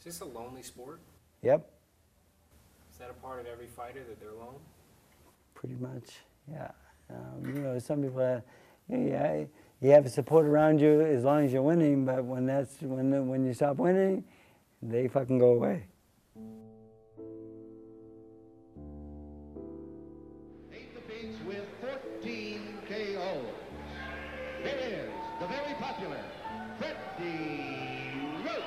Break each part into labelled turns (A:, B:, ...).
A: Is this a lonely sport?
B: Yep.
A: Is that a part of every fighter, that they're alone?
B: Pretty much, yeah. You know, some people, you have support around you as long as you're winning, but when you stop winning, they fucking go away.
C: 8 defeats with 14 KOs. Here is the very popular Freddie Roach.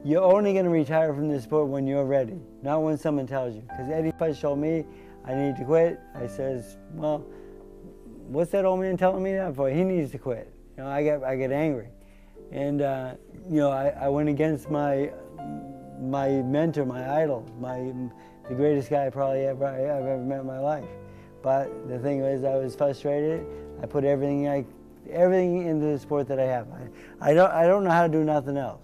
B: You're only going to retire from this sport when you're ready, not when someone tells you. Because Eddie first told me I need to quit. I says, well, what's that old man telling me that for? He needs to quit. You know, I get angry. And, you know, I went against my mentor, my idol, the greatest guy I've ever met in my life. But the thing was, I was frustrated. I put everything into the sport that I have. I don't know how to do nothing else.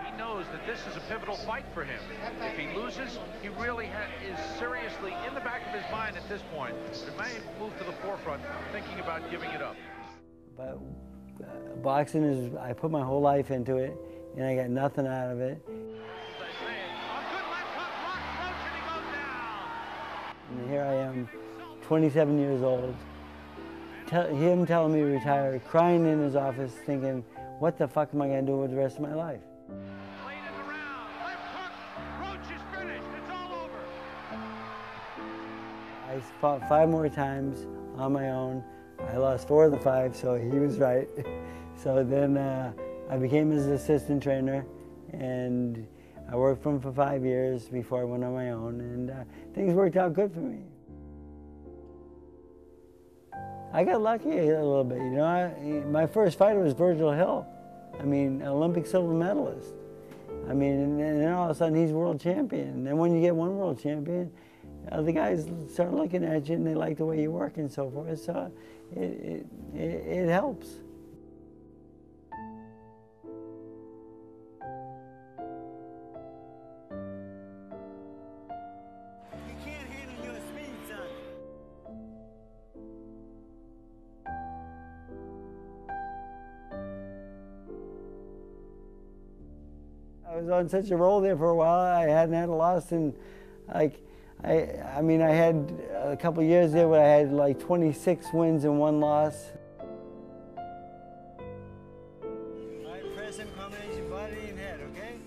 D: He knows that this is a pivotal fight for him. If he loses, he really is seriously in the back of his mind at this point. It may move to the forefront, thinking about giving it up.
B: But boxing is, I put my whole life into it, and I got nothing out of it. And here I am, 27 years old, him telling me to retire, crying in his office, thinking, what the fuck am I going to do with the rest of my life?
D: Late in the round, left hook, Roach is finished, it's all over.
B: I fought 5 more times on my own. I lost 4 of the 5, so he was right. So then I became his assistant trainer, and I worked for him for 5 years before I went on my own, and things worked out good for me. I got lucky a little bit, you know. My first fighter was Virgil Hill. I mean, Olympic silver medalist. I mean, and then all of a sudden he's world champion. And then when you get one world champion, other guys start looking at you and they like the way you work and so forth. So it helps. I was on such a roll there for a while. I hadn't had a loss in, like, I mean, I had a couple of years there where I had like 26 wins and 1 loss. All right, press and combination body and head, okay?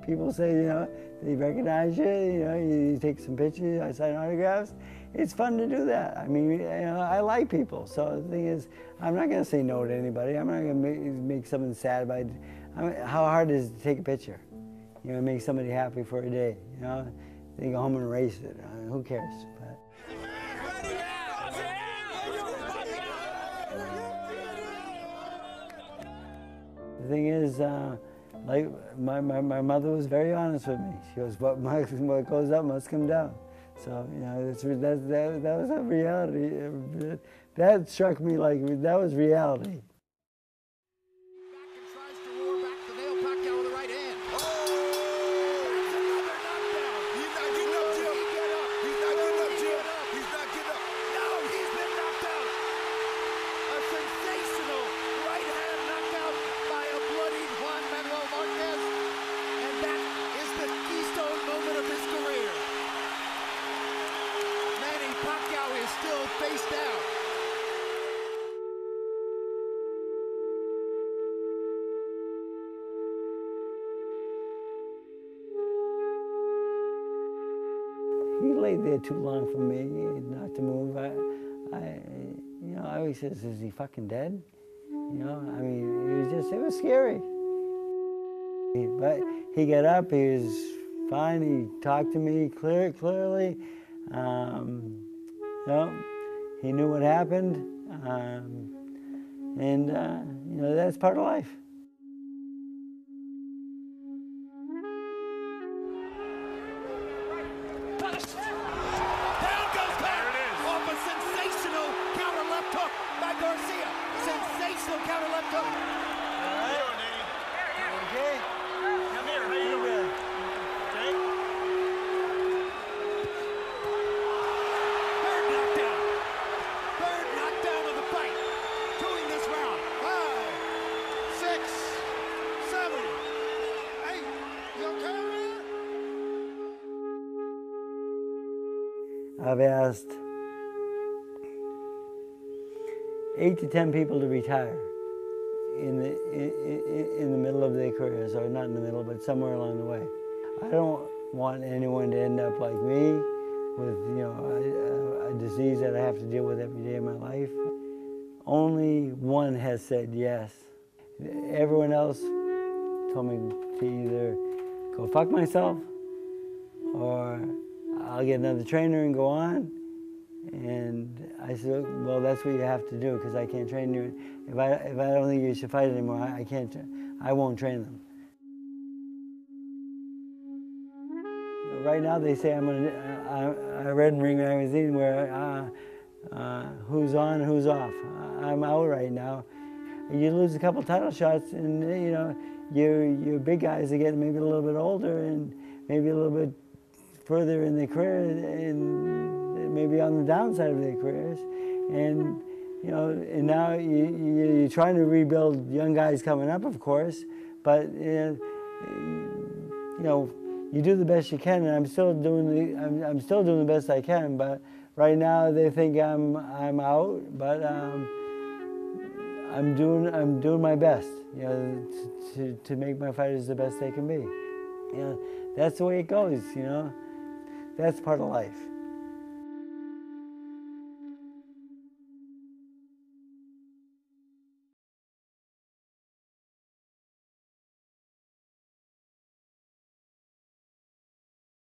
B: People say, you know, they recognize you, you know, you take some pictures, I sign autographs. It's fun to do that. I mean, you know, I like people. So the thing is, I'm not going to say no to anybody. I'm not going to make someone sad by, how hard is it to take a picture? You know, make somebody happy for a day, you know? They go home and erase it. I mean, who cares? But the thing is, like my mother was very honest with me. She goes, what goes up must come down. So, you know, that was a reality. That struck me like that was reality.
C: Back and tries to roar back to nail Pacquiao with the right hand. Oh! That's another knockdown. He's not getting up, Jim. He's not getting up, Jim. He's not getting up. No, he's been knocked out. A sensational right hand knockout by a bloodied Juan Manuel Marquez. And that is the keystone moment of his career. Pacquiao is still face down.
B: He laid there too long for me not to move. You know, I always says, is he fucking dead? You know, I mean, it was scary. But he got up, he was fine, he talked to me clearly. You know, he knew what happened, and you know, that's part of life.
C: Down goes Pat off a sensational counter left hook by Garcia. Sensational counter left hook.
B: All right. Okay.
D: Come here.
B: I've asked 8 to 10 people to retire in the middle of their careers, or not in the middle, but somewhere along the way. I don't want anyone to end up like me with, you know, a disease that I have to deal with every day of my life. Only one has said yes. Everyone else told me to either go fuck myself or I'll get another trainer and go on. And I said, well, that's what you have to do, because I can't train you. If I don't think you should fight anymore, I won't train them. Right now they say I read in Ring Magazine where who's on, who's off. I'm out right now. You lose a couple title shots, and you know your big guys are getting maybe a little bit older and maybe a little bit further in their career, and maybe on the downside of their careers, and you know, and now you're trying to rebuild young guys coming up, of course, but you know, you do the best you can, and I'm still doing the best I can. But right now they think I'm out, but I'm doing my best, you know, to make my fighters the best they can be. You know, that's the way it goes, you know. That's part of life.